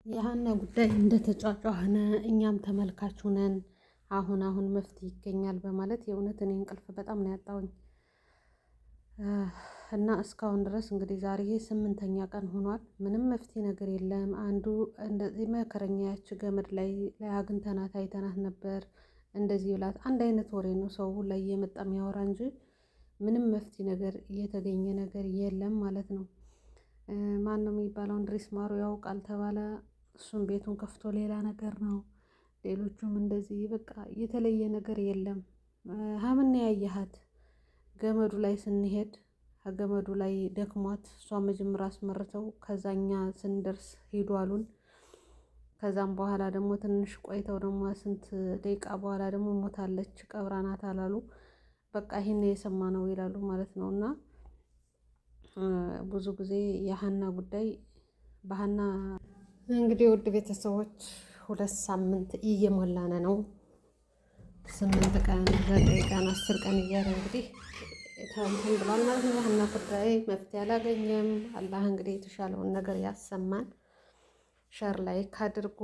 የሀና ጉዳይ እንደተጫጫኸነ እኛም ተመልካች ነን። አሁን መፍትሄ ይገኛል በማለት የእውነት እኔ እንቅልፍ በጣም ነው ያጣሁኝ። እና እስካሁን ድረስ እንግዲህ ዛሬ 8ኛ ቀን ሆኗል። ምንም መፍትሄ ነገር የለም። አንዱ እንደዚህ መከረኛ ያች ገመድ ላይ አግኝተናት አይተናት ነበር እንደዚህ ብላት አንድ አይነት ወሬ ነው ሰው ላይ እየመጣ የሚያወራ እንጂ ምንም መፍትሄ ነገር እየተገኘ ነገር የለም ማለት ነው። ማነው የሚባለው እንድሪስ ማሩ ያውቃል ተባለ። እሱም ቤቱን ከፍቶ ሌላ ነገር ነው። ሌሎቹም እንደዚህ በቃ የተለየ ነገር የለም። ሀምን ያየሃት ገመዱ ላይ ስንሄድ ከገመዱ ላይ ደክሟት እሷ መጀመሪያ አስመርተው ከዛኛ ስንደርስ ሂዱ አሉን። ከዛም በኋላ ደግሞ ትንሽ ቆይተው ደግሞ ስንት ደቂቃ በኋላ ደግሞ ሞታለች ቀብራናት አላሉ። በቃ ይሄን የሰማነው ይላሉ ማለት ነው። እና ብዙ ጊዜ የሀና ጉዳይ በሀና እንግዲህ ውድ ቤተሰቦች 2 ሳምንት እየሞላን ነው። 8 ቀን 9 ቀን 10 ቀን እያለ እንግዲህ እንትን ብሏል ማለት ነው። የሀና ጉዳይ መፍትሄ አላገኘም። አላህ እንግዲህ የተሻለውን ነገር ያሰማን። ሸር ላይክ አድርጉ።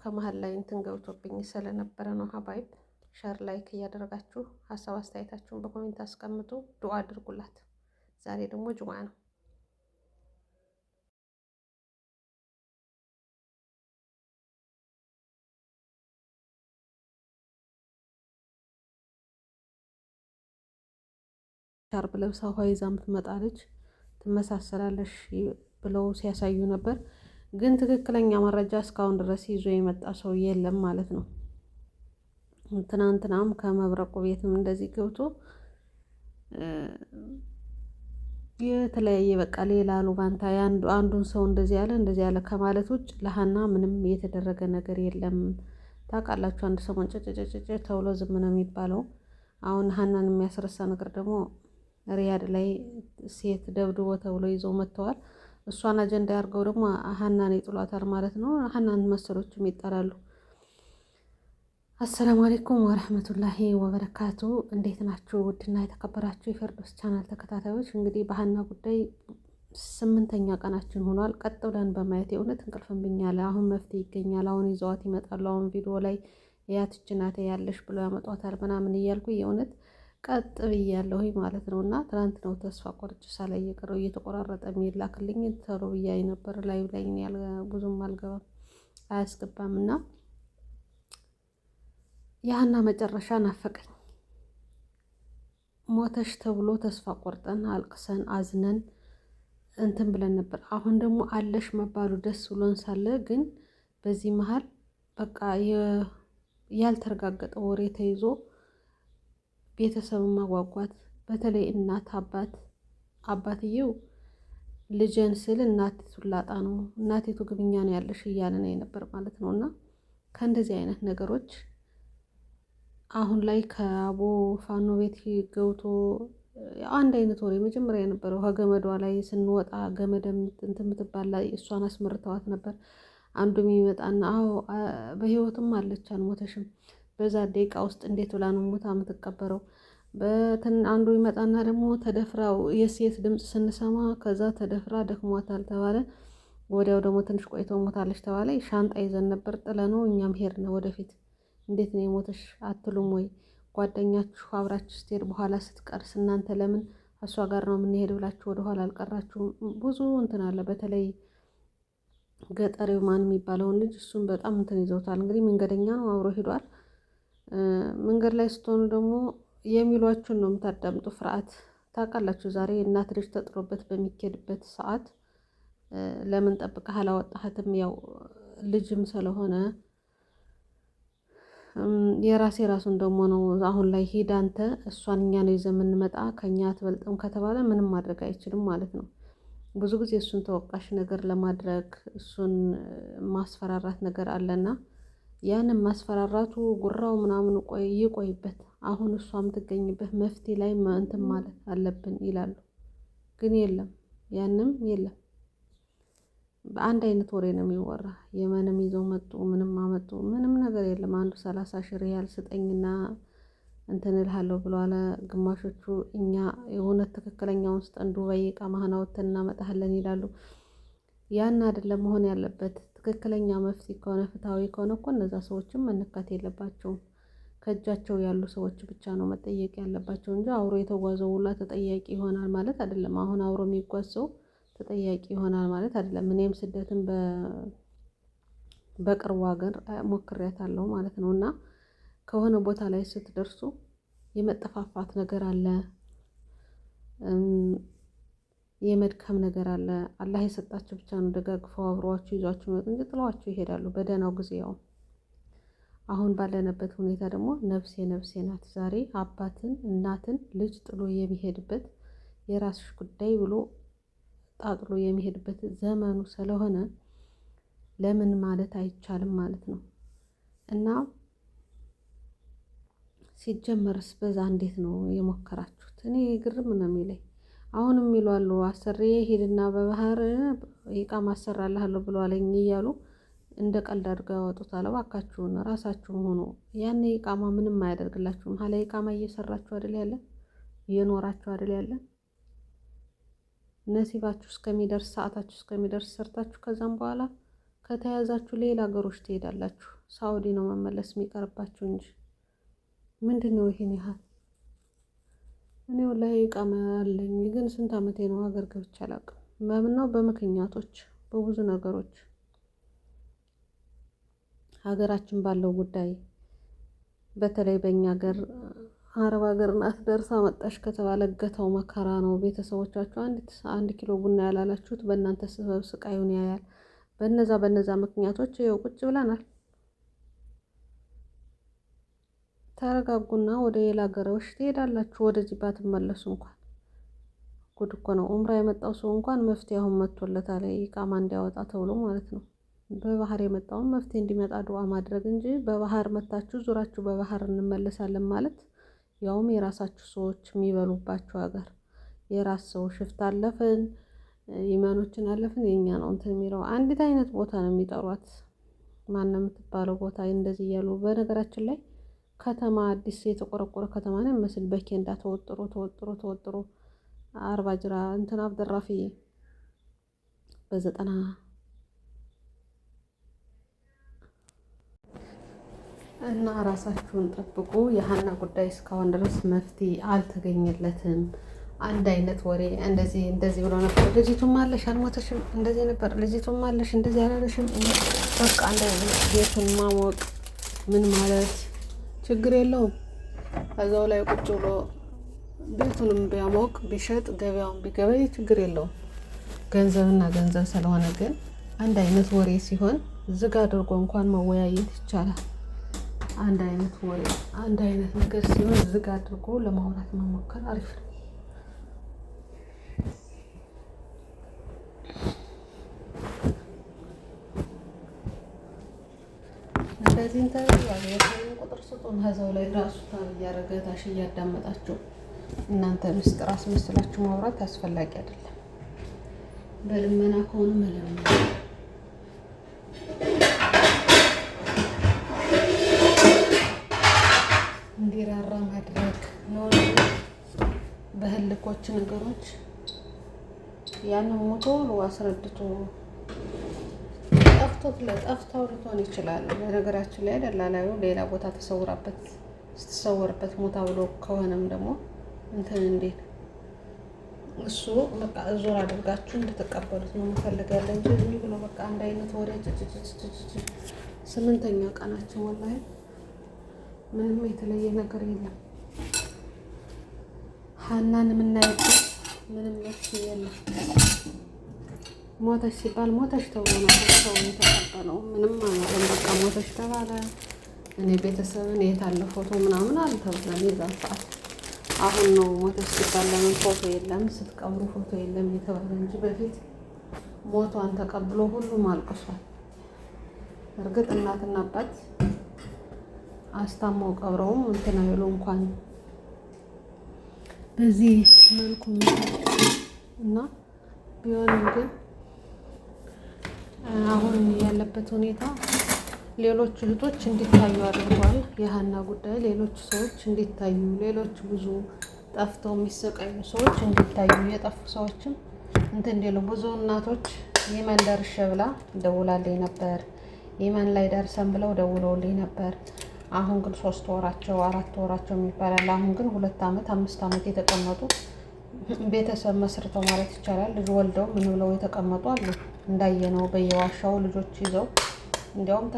ከመሀል ላይ እንትን ገብቶብኝ ስለነበረ ነው። ሀባይብ ሸር ላይክ እያደረጋችሁ ሀሳብ አስተያየታችሁን በኮሜንት አስቀምጡ። ዱአ አድርጉላት። ዛሬ ደግሞ ጁምዓ ነው። ሻርፕ ለብሳ ውሃ ይዛ የምትመጣ ልጅ ትመሳሰላለሽ ብለው ሲያሳዩ ነበር። ግን ትክክለኛ መረጃ እስካሁን ድረስ ይዞ የመጣ ሰው የለም ማለት ነው። ትናንትናም ከመብረቁ ቤትም እንደዚህ ገብቶ የተለያየ በቃ ሌላ አሉባልታ አንዱን ሰው እንደዚህ ያለ ከማለት ውጭ ለሀና ምንም የተደረገ ነገር የለም። ታውቃላችሁ አንድ ሰሞን ጭጭጭጭ ተብሎ ዝም ነው የሚባለው። አሁን ሀናን የሚያስረሳ ነገር ደግሞ ሪያድ ላይ ሴት ደብድቦ ተብሎ ይዘው መጥተዋል። እሷን አጀንዳ ያድርገው ደግሞ ሀናን ይጥሏታል ማለት ነው። ሀናን መሰሎችም ይጠላሉ። አሰላሙ አለይኩም ወረህመቱላሂ ወበረካቱ። እንዴት ናችሁ? ውድና የተከበራችሁ የፌርዶስ ቻናል ተከታታዮች እንግዲህ በሀና ጉዳይ 8ኛ ቀናችን ሆኗል። ቀጥ ብለን በማየት የእውነት እንቅልፍ እምቢ አለ። አሁን መፍትሄ ይገኛል። አሁን ይዘዋት ይመጣሉ። አሁን ቪዲዮ ላይ ያትች ናት ያለሽ ብለው ያመጧታል ምናምን እያልኩ የእውነት ቀጥ ብያለሁኝ ማለት ነው። እና ትናንት ነው ተስፋ ቆርጬ ሳላይ የቀረው እየተቆራረጠ የሚላክልኝ ተሎ ብያይ ነበር። ላይ ብዙም አልገባም አያስገባም እና የሀና መጨረሻ ናፈቀኝ። ሞተሽ ተብሎ ተስፋ ቆርጠን አልቅሰን አዝነን እንትን ብለን ነበር። አሁን ደግሞ አለሽ መባሉ ደስ ብሎን ሳለ ግን በዚህ መሀል በቃ ያልተረጋገጠ ወሬ ተይዞ ቤተሰብን ማጓጓት፣ በተለይ እናት አባትየው ልጄን ስል እናቲቱን ላጣ ነው እናቲቱ ግብኛ ነው ያለሽ እያለ ነው የነበር ማለት ነው። እና ከእንደዚህ አይነት ነገሮች አሁን ላይ ከአቦ ፋኖ ቤት ገብቶ አንድ አይነት ወሬ መጀመሪያ የነበረው ከገመዷ ላይ ስንወጣ ገመድ እንትን የምትባል ላይ እሷን አስመርተዋት ነበር። አንዱ የሚመጣና አዎ በህይወትም አለች አልሞተሽም፣ በዛ ደቂቃ ውስጥ እንዴት ብላ ነው ሞታ የምትቀበረው? አንዱ ይመጣና ደግሞ ተደፍራው የሴት ድምፅ ስንሰማ ከዛ ተደፍራ ደክሟታል ተባለ። ወዲያው ደግሞ ትንሽ ቆይቶ ሞታለች ተባለ። ሻንጣ ይዘን ነበር ጥለነው እኛም ሄድን ወደፊት። እንዴት ነው የሞተሽ አትሉም ወይ? ጓደኛችሁ አብራችሁ ስትሄድ በኋላ ስትቀርስ እናንተ ለምን እሷ ጋር ነው የምንሄድ ብላችሁ ወደኋላ አልቀራችሁም? ብዙ እንትን አለ። በተለይ ገጠሬው ማን የሚባለውን ልጅ እሱን በጣም እንትን ይዘውታል። እንግዲህ መንገደኛ ነው አብሮ ሄዷል። መንገድ ላይ ስትሆኑ ደግሞ የሚሏችሁን ነው የምታዳምጡ። ፍርሃት ታውቃላችሁ። ዛሬ እናት ልጅ ተጥሎበት በሚኬድበት ሰዓት ለምን ጠብቀህ አላወጣሃትም? ያው ልጅም ስለሆነ ራሱን ደግሞ ነው አሁን ላይ ሄድ አንተ እሷን እኛ ነው ይዘን የምንመጣ ከኛ አትበልጥም ከተባለ ምንም ማድረግ አይችልም ማለት ነው። ብዙ ጊዜ እሱን ተወቃሽ ነገር ለማድረግ እሱን ማስፈራራት ነገር አለና ያንን ማስፈራራቱ ጉራው ምናምን ይቆይበት። አሁን እሷ የምትገኝበት መፍትሄ ላይ እንትን ማለት አለብን ይላሉ። ግን የለም፣ ያንም የለም። በአንድ አይነት ወሬ ነው የሚወራ። የመንም ይዘው መጡ ምንም አመጡ ምንም ነገር የለም። አንዱ 30,000 ሪያል ስጠኝና እንትን እልሃለሁ ብሎ አለ። ግማሾቹ እኛ የእውነት ትክክለኛውን ስጠን ዱባይ እቃ ማህን አውጥተን እናመጣለን ይላሉ። ያን አይደለም መሆን ያለበት። ትክክለኛ መፍትሄ ከሆነ ፍትሃዊ ከሆነ እኮ እነዛ ሰዎችም መነካት የለባቸውም። ከእጃቸው ያሉ ሰዎች ብቻ ነው መጠየቅ ያለባቸው እንጂ አብሮ የተጓዘው ሁላ ተጠያቂ ይሆናል ማለት አይደለም። አሁን አብሮ የሚጓዝ ሰው ተጠያቂ ይሆናል ማለት አይደለም። እኔም ስደትን በቅርቡ ሀገር ሞክሬያታለሁ ማለት ነው። እና ከሆነ ቦታ ላይ ስትደርሱ የመጠፋፋት ነገር አለ፣ የመድከም ነገር አለ። አላህ የሰጣቸው ብቻ ነው ደጋግፈው አብረዋችሁ ይዟችሁ ይመጡ እንጂ ጥለዋችሁ ይሄዳሉ በደህናው ጊዜ። ያው አሁን ባለንበት ሁኔታ ደግሞ ነፍሴ ነፍሴ ናት። ዛሬ አባትን እናትን ልጅ ጥሎ የሚሄድበት የራስሽ ጉዳይ ብሎ ጣጥሎ የሚሄድበት ዘመኑ ስለሆነ ለምን ማለት አይቻልም ማለት ነው። እና ሲጀመርስ በዛ እንዴት ነው የሞከራችሁት? እኔ ግርም ነው የሚለኝ። አሁንም የሚሉ አሉ አሰሬ ሄድና በባህር ኢቃማ አሰራልሃለሁ ብሎ አለኝ እያሉ እንደ ቀልድ አድርገው ያወጡታል። እባካችሁን ራሳችሁን ሆኖ ያኔ ኢቃማ ምንም አያደርግላችሁም። ሀላ ኢቃማ እየሰራችሁ አይደል ያለ እየኖራችሁ አይደል ያለ ነሲባችሁ እስከሚደርስ ሰዓታችሁ እስከሚደርስ ሰርታችሁ ከዛም በኋላ ከተያዛችሁ ሌላ ሀገሮች ትሄዳላችሁ። ሳውዲ ነው መመለስ የሚቀርባችሁ እንጂ ምንድነው ይሄን ያህል? እኔ ወላሂ ኢቃማ አለኝ ግን ስንት አመቴ ነው ሀገር ገብቼ አላውቅም። በምን ነው? በምክንያቶች በብዙ ነገሮች ሀገራችን ባለው ጉዳይ በተለይ በእኛ ሀገር አረብ ሀገር ናት ደርሳ መጣሽ ከተባለ እገታው መከራ ነው። ቤተሰቦቻችሁ አንድ ኪሎ ቡና ያላላችሁት በእናንተ ሰበብ ስቃዩን ያያል። በነዛ ምክንያቶች ይኸው ቁጭ ብለናል። ተረጋጉና ወደ ሌላ ሀገሮች ትሄዳላችሁ። ወደዚህ ባትመለሱ እንኳን ጉድ እኮ ነው። ኡምራ የመጣው ሰው እንኳን መፍትሄ አሁን መጥቶለታል ኢቃማ እንዲያወጣ ተብሎ ማለት ነው። በባህር የመጣውን መፍትሄ እንዲመጣ ዱዓ ማድረግ እንጂ በባህር መታችሁ ዙራችሁ በባህር እንመለሳለን ማለት ያውም የራሳችሁ ሰዎች የሚበሉባችሁ ሀገር የራስ ሰው ሽፍት አለፍን ኢማኖችን አለፍን የኛ ነው እንትን የሚለው አንዲት አይነት ቦታ ነው የሚጠሯት። ማንም የምትባለው ቦታ እንደዚህ እያሉ በነገራችን ላይ ከተማ አዲስ የተቆረቆረ ከተማ ነው የሚመስል በኬንዳ ተወጥሮ አርባ ጅራ እንትን አብደራፊ በ90 እና ራሳችሁን ጠብቁ። የሀና ጉዳይ እስካሁን ድረስ መፍትሄ አልተገኘለትም። አንድ አይነት ወሬ እንደዚህ ብሎ ነበር። ልጅቱም አለሽ አልሞተሽም፣ እንደዚህ ነበር። ልጅቱም አለሽ እንደዚህ አላለሽም። በቃ አንድ አይነት ቤቱን ማሞቅ ምን ማለት ችግር የለውም። ከዛው ላይ ቁጭ ብሎ ቤቱንም ቢያሞቅ ቢሸጥ ገበያውን ቢገበይ ችግር የለውም። ገንዘብና ገንዘብ ስለሆነ ግን አንድ አይነት ወሬ ሲሆን ዝግ አድርጎ እንኳን መወያየት ይቻላል። አንድ አይነት ወሬ አንድ አይነት ነገር ሲሆን ዝግ አድርጎ ለማውራት መሞከር አሪፍ ነው። እንደዚህ ያለውን ቁጥር ስጡን። ከዛው ላይ ራሱ እያደረገ ታሽ እያዳመጣችሁ እናንተ ምስጢር አስመስላችሁ ማውራት አስፈላጊ አይደለም። በልመና ከሆነ መለመን እንዲራራ ማድረግ ነው። በህልኮች ነገሮች ያንን ሞቶ አስረድቶ ጠፍተው ሊሆን ይችላል። በነገራችን ላይ ደላላዩ ሌላ ቦታ ስትሰወርበት ሞታ ብሎ ከሆነም ደግሞ እንትን እንዴት እሱ በቃ ዞር አድርጋችሁ እንድትቀበሉት ነው የምፈልጋለሁ እንጂ ዝም ብሎ በቃ አንድ አይነት ወሬ 8ኛ ቀናችን ወላሂ ምንም የተለየ ነገር የለም። ሀናን የምናይበት ምንም መፍትሄ የለም። ሞተሽ ሲባል ሞተሽ ተብሎ ነው ሰው የተቀበለው። ምንም አላለም። በቃ ሞተሽ ተባለ። እኔ ቤተሰብን የታለ ፎቶ ምናምን አልተብለም የዛን ሰዓት። አሁን ነው ሞተሽ ሲባል ለምን ፎቶ የለም ስትቀብሩ ፎቶ የለም የተባለ እንጂ በፊት ሞቷን ተቀብሎ ሁሉም አልቅሷል። እርግጥ እናትና አባት አስታመው ቀብረውም እንትን አይሉ እንኳን በዚህ መልኩ እና ቢሆንም ግን አሁን ያለበት ሁኔታ ሌሎች እህቶች እንዲታዩ አድርጓል። የሀና ጉዳይ ሌሎች ሰዎች እንዲታዩ፣ ሌሎች ብዙ ጠፍተው የሚሰቃዩ ሰዎች እንዲታዩ፣ የጠፉ ሰዎችም እንትን እንዲሉ ብዙ እናቶች የመን ደርሼ ብላ ደውላልኝ ነበር። የመን ላይ ደርሰን ብለው ደውለውልኝ ነበር። አሁን ግን 3 ወራቸው 4 ወራቸው የሚባላል። አሁን ግን 2 ዓመት 5 ዓመት የተቀመጡ ቤተሰብ መስርተው ማለት ይቻላል ልጅ ወልደው ምን ብለው የተቀመጡ አሉ። እንዳየነው በየዋሻው ልጆች ይዘው እንዲያውም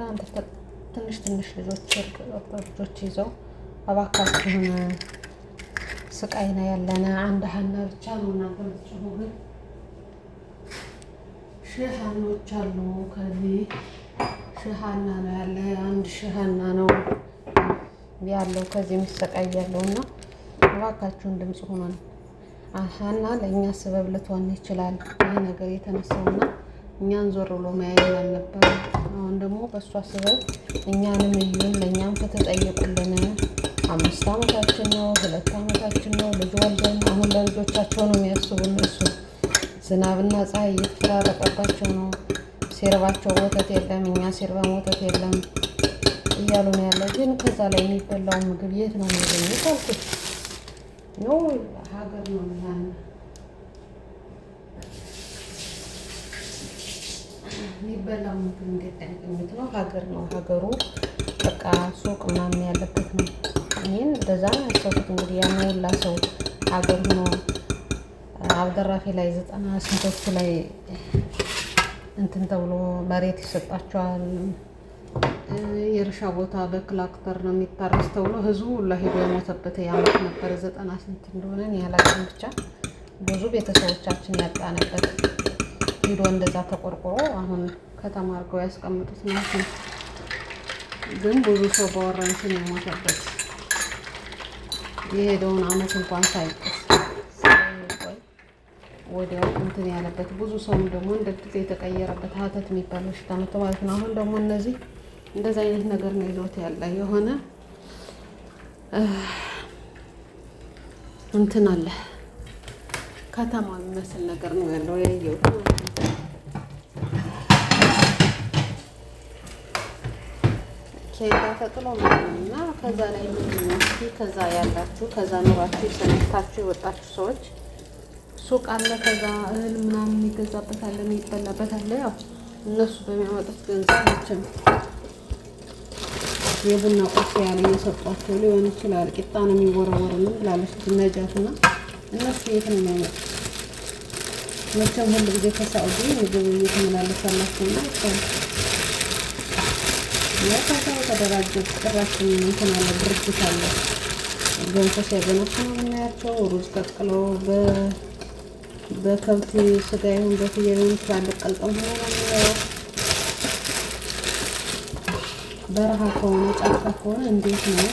ትንሽ ልጆች ይዘው እባካችሁን ስቃይ ነው ያለነ። አንድ ሀና ብቻ ነው እናንተ ልትጮሁ ግን ሸሃኖች አሉ። ከዚህ ሸሃና ነው ያለ። አንድ ሸሃና ነው ያለው ከዚህ የሚሰቃይ ያለውና እባካችሁን ድምጽ ሆነን ሀና ለእኛ ስበብ ልትሆን ይችላል ይህ ነገር የተነሳውና እኛን ዞር ብሎ ማያየን አልነበረ። አሁን ደግሞ በእሷ ስበብ እኛንም እዩን ለእኛም ከተጠየቁልን 5 ዓመታችን ነው 2 ዓመታችን ነው ልጅ ወልደን አሁን ለልጆቻቸው ነው የሚያስቡ እነሱ ዝናብና ፀሐይ እየተፈራረቀባቸው ነው። ሲርባቸው ወተት የለም እኛ ሲርበን ወተት የለም እያሉ ነው ያለ። ግን ከዛ ላይ የሚበላው ምግብ የት ነው የሚገኙት አልኩት። ነው ሀገር ነው ያን የሚበላው ምግብ እንዴት አይገኙት ነው ሀገር ነው። ሀገሩ በቃ ሱቅ ምናምን ያለበት ነው። እኔን እንደዛ ነው ያሰብኩት። እንግዲህ ያን ሁላ ሰው ሀገር ሆኖ አብደራፊ ላይ 90 ስንቶቹ ላይ እንትን ተብሎ መሬት ይሰጣቸዋል። የእርሻ ቦታ በክላክተር ነው የሚታረስ ተብሎ ህዝቡ ሁላ ሄዶ የሞተበት ያመት ነበር። 90 ስንት እንደሆነ ያላችን ብቻ ብዙ ቤተሰቦቻችን ያጣነበት ሄዶ እንደዛ ተቆርቆሮ አሁን ከተማ አድርገው ያስቀምጡት ማለት ነው። ግን ብዙ ሰው በወረንሽኝ የሞተበት የሄደውን አመት እንኳን ሳይቀስ ወዲያው እንትን ያለበት ብዙ ሰው ደግሞ እንደ ጊዜ የተቀየረበት ሀተት የሚባል በሽታ መጥቶ ማለት ነው። አሁን ደግሞ እነዚህ እንደዚህ አይነት ነገር ነው ይዞት ያለ የሆነ እንትን አለ ከተማ የሚመስል ነገር ነው ያለው ያየሁት። ኬንዳ ተጥሎ እና ከዛ ላይ ከዛ ያላችሁ ከዛ ኑራችሁ ሰነታችሁ የወጣችሁ ሰዎች ሱቅ አለ። ከዛ እህል ምናምን የሚገዛበት አለ የሚበላበት አለ። ያው እነሱ በሚያመጡት ገንዘብ መቼም የቡና ቁርስ ያለ እየሰጧቸው ሊሆን ይችላል። ቂጣ ነው የሚወረወርልን ብላለች ነጃትና እነሱ የት ነው የሚያመጡት? መቼም ሁሉ ጊዜ ከሳዑዲ ምግብ እየተመላለሳላቸውና ያታታው ተደራጀ ጥራችን እንትን አለ ድርጅት አለ። ገንፎ ሲያገነፉ ነው የምናያቸው። ሩዝ ቀቅለው በከብት ስጋ ይሁን በፍየል ይሁን ትላልቅ ቀልጠው ሆኖ ነው የምናየው። በረሃ ከሆነ ጫካ ከሆነ እንዴት ነው?